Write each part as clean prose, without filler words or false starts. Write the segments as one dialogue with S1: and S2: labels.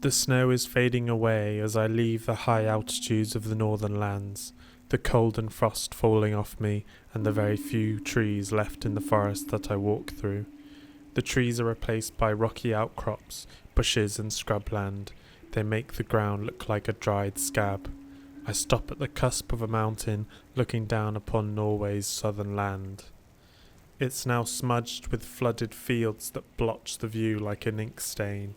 S1: The snow is fading away as I leave the high altitudes of the northern lands, the cold and frost falling off me and the very few trees left in the forest that I walk through. The trees are replaced by rocky outcrops, bushes and scrubland. They make the ground look like a dried scab. I stop at the cusp of a mountain, looking down upon Norway's southern land. It's now smudged with flooded fields that blotch the view like an ink stain.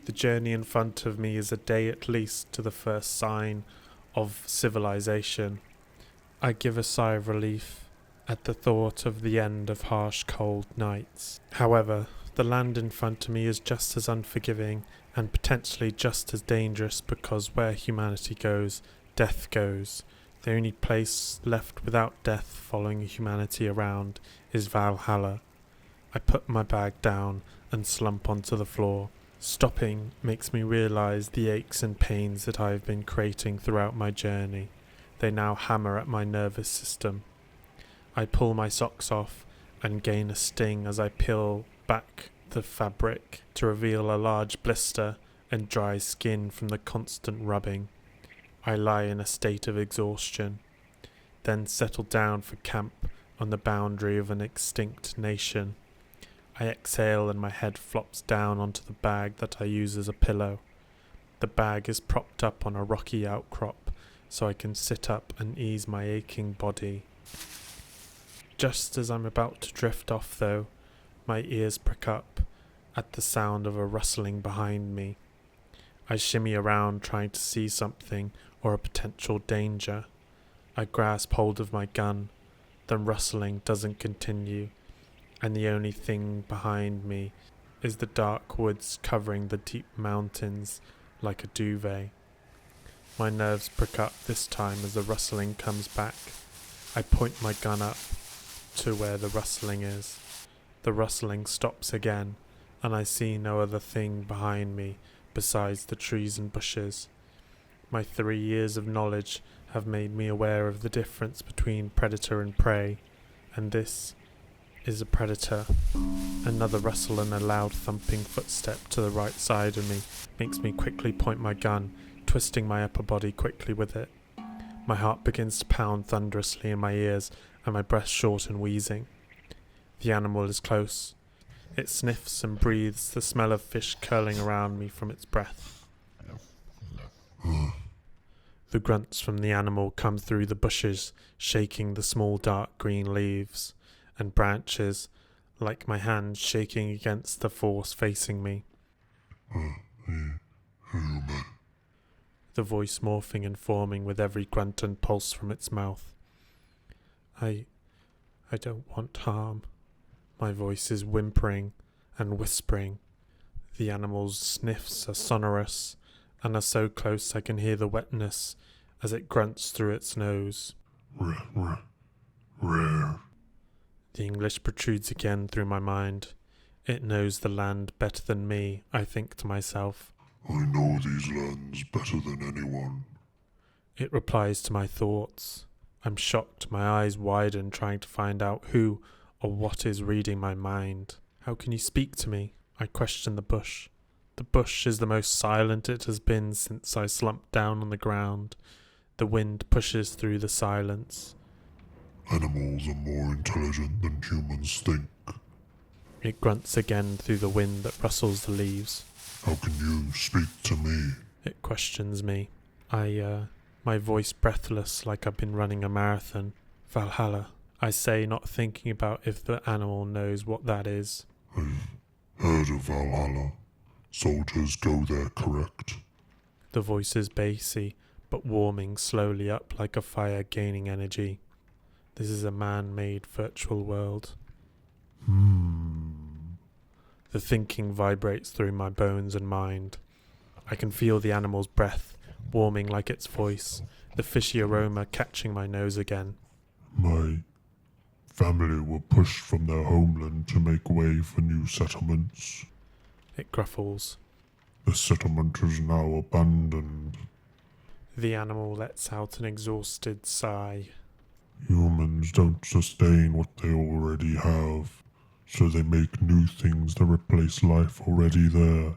S1: The journey in front of me is a day at least to the first sign of civilization. I give a sigh of relief at the thought of the end of harsh cold nights. However, the land in front of me is just as unforgiving and potentially just as dangerous, because where humanity goes, death goes. The only place left without death following humanity around is Valhalla. I put my bag down and slump onto the floor. Stopping makes me realise the aches and pains that I have been creating throughout my journey. They now hammer at my nervous system. I pull my socks off and gain a sting as I peel back the fabric to reveal a large blister and dry skin from the constant rubbing. I lie in a state of exhaustion, then settle down for camp on the boundary of an extinct nation. I exhale and my head flops down onto the bag that I use as a pillow. The bag is propped up on a rocky outcrop, so I can sit up and ease my aching body. Just as I'm about to drift off though, my ears prick up at the sound of a rustling behind me. I shimmy around trying to see something or a potential danger. I grasp hold of my gun. The rustling doesn't continue, and the only thing behind me is the dark woods covering the deep mountains like a duvet. My nerves prick up this time as the rustling comes back. I point my gun up to where the rustling is. The rustling stops again, and I see no other thing behind me besides the trees and bushes. My 3 years of knowledge have made me aware of the difference between predator and prey, and this is a predator. Another rustle and a loud thumping footstep to the right side of me makes me quickly point my gun, twisting my upper body quickly with it. My heart begins to pound thunderously in my ears and my breath short and wheezing. The animal is close. It sniffs and breathes the smell of fish curling around me from its breath. The grunts from the animal come through the bushes, shaking the small dark green leaves and branches, like my hands shaking against the force facing me. The voice morphing and forming with every grunt and pulse from its mouth. I don't want harm. My voice is whimpering and whispering. The animal's sniffs are sonorous and are so close I can hear the wetness as it grunts through its nose.
S2: Rare.
S1: The English protrudes again through my mind. It knows the land better than me, I think to myself.
S2: I know these lands better than anyone.
S1: It replies to my thoughts. I'm shocked, my eyes widen, trying to find out who or what is reading my mind. How can you speak to me? I question the bush. The bush is the most silent it has been since I slumped down on the ground. The wind pushes through the silence.
S2: Animals are more intelligent than humans think.
S1: It grunts again through the wind that rustles the leaves.
S2: How can you speak to me?
S1: It questions me. My voice breathless like I've been running a marathon. Valhalla, I say, not thinking about if the animal knows what that is.
S2: I've heard of Valhalla. Soldiers go there, correct?
S1: The voice is bassy, but warming slowly up like a fire gaining energy. This is a man-made virtual world. The thinking vibrates through my bones and mind. I can feel the animal's breath, warming like its voice, the fishy aroma catching my nose again.
S2: My family were pushed from their homeland to make way for new settlements.
S1: It gruffles.
S2: The settlement is now abandoned.
S1: The animal lets out an exhausted sigh.
S2: Humans don't sustain what they already have, so they make new things that replace life already there.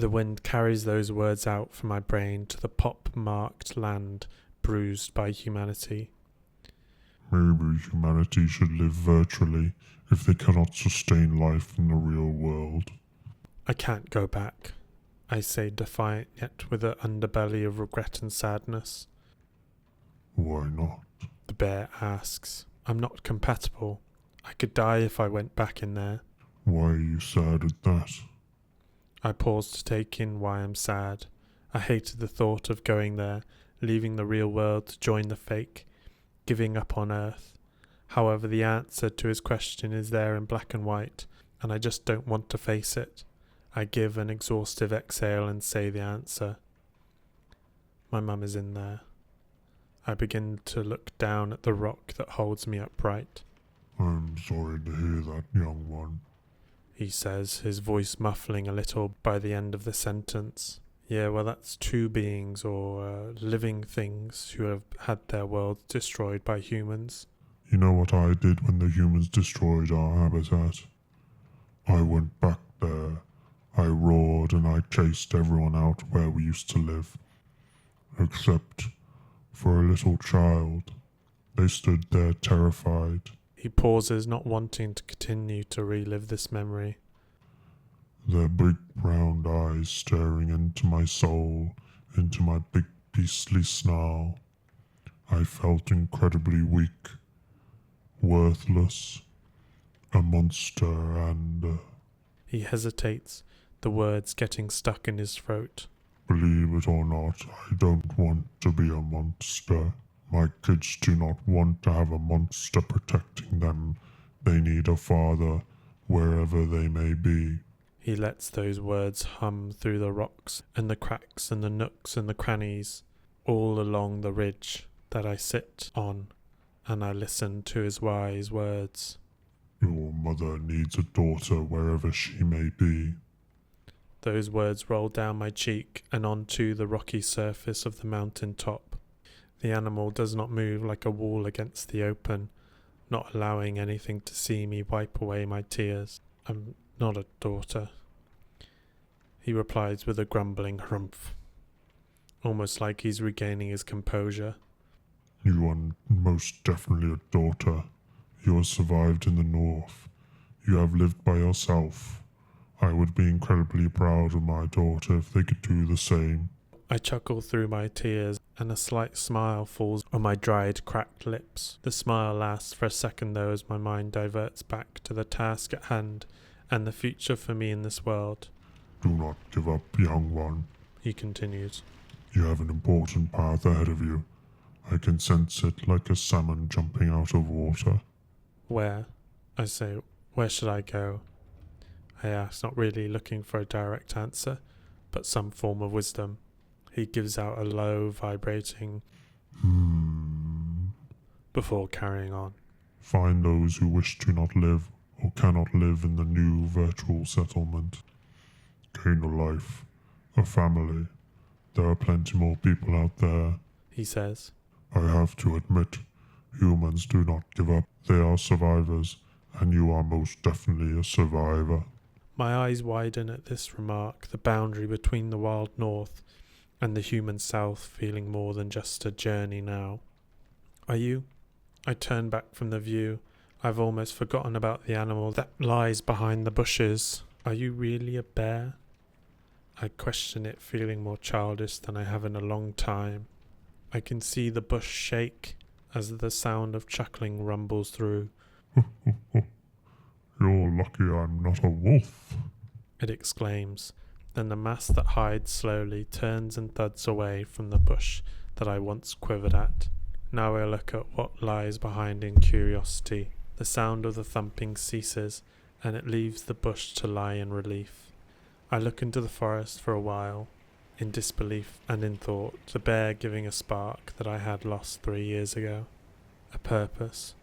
S1: The wind carries those words out from my brain to the pop-marked land bruised by humanity.
S2: Maybe humanity should live virtually if they cannot sustain life in the real world.
S1: I can't go back, I say, defiant yet with an underbelly of regret and sadness.
S2: Why not?
S1: The bear asks. I'm not compatible. I could die if I went back in there.
S2: Why are you sad at that?
S1: I pause to take in why I'm sad. I hated the thought of going there, leaving the real world to join the fake, giving up on Earth. However, the answer to his question is there in black and white, and I just don't want to face it. I give an exhaustive exhale and say the answer. My mum is in there. I begin to look down at the rock that holds me upright.
S2: I'm sorry to hear that, young one.
S1: He says, his voice muffling a little by the end of the sentence. Yeah, well, that's two beings or living things who have had their world destroyed by humans.
S2: You know what I did when the humans destroyed our habitat? I went back there. I roared and I chased everyone out where we used to live. Except for a little child. They stood there terrified.
S1: He pauses, not wanting to continue to relive this memory.
S2: Their big round eyes staring into my soul, into my big beastly snarl. I felt incredibly weak, worthless, a monster and...
S1: He hesitates, the words getting stuck in his throat.
S2: Believe it or not, I don't want to be a monster. My kids do not want to have a monster protecting them. They need a father, wherever they may be.
S1: He lets those words hum through the rocks and the cracks and the nooks and the crannies, all along the ridge that I sit on, and I listen to his wise words.
S2: Your mother needs a daughter wherever she may be.
S1: Those words roll down my cheek and onto the rocky surface of the mountain top. The animal does not move like a wall against the open, not allowing anything to see me wipe away my tears. I'm not a daughter. He replies with a grumbling harumph, almost like he's regaining his composure.
S2: You are most definitely a daughter. You have survived in the north. You have lived by yourself. I would be incredibly proud of my daughter if they could do the same.
S1: I chuckle through my tears, and a slight smile falls on my dried, cracked lips. The smile lasts for a second though, as my mind diverts back to the task at hand and the future for me in this world.
S2: Do not give up, young one.
S1: He continues.
S2: You have an important path ahead of you. I can sense it like a salmon jumping out of water.
S1: Where? I say, where should I go? I ask, not really looking for a direct answer, but some form of wisdom. He gives out a low, vibrating before carrying on.
S2: Find those who wish to not live or cannot live in the new virtual settlement. Gain a life, a family. There are plenty more people out there.
S1: He says.
S2: I have to admit, humans do not give up. They are survivors, and you are most definitely a survivor.
S1: My eyes widen at this remark, the boundary between the wild north and the human south feeling more than just a journey now. Are you? I turn back from the view. I've almost forgotten about the animal that lies behind the bushes. Are you really a bear? I question it, feeling more childish than I have in a long time. I can see the bush shake as the sound of chuckling rumbles through.
S2: You're lucky I'm not a wolf,
S1: it exclaims. Then the mass that hides slowly turns and thuds away from the bush that I once quivered at. Now I look at what lies behind in curiosity. The sound of the thumping ceases, and it leaves the bush to lie in relief. I look into the forest for a while, in disbelief and in thought, the bear giving a spark that I had lost 3 years ago. A purpose.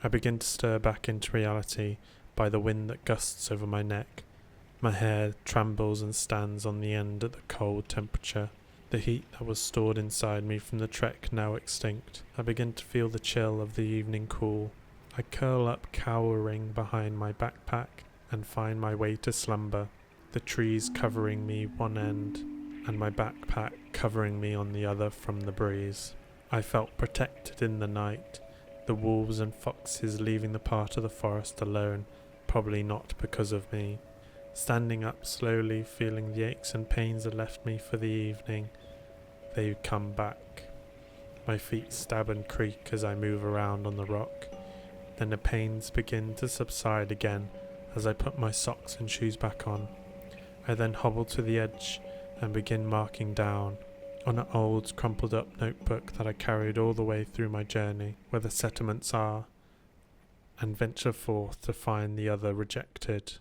S1: I begin to stir back into reality by the wind that gusts over my neck. My hair trembles and stands on the end at the cold temperature. The heat that was stored inside me from the trek now extinct. I begin to feel the chill of the evening cool. I curl up cowering behind my backpack and find my way to slumber. the trees covering me one end and my backpack covering me on the other from the breeze. I felt protected in the night, the wolves and foxes leaving the part of the forest alone, probably not because of me. Standing up slowly, feeling the aches and pains that left me for the evening, they come back. My feet stab and creak as I move around on the rock. Then the pains begin to subside again as I put my socks and shoes back on. I then hobble to the edge and begin marking down on an old crumpled up notebook that I carried all the way through my journey where the settlements are, and venture forth to find the other rejected.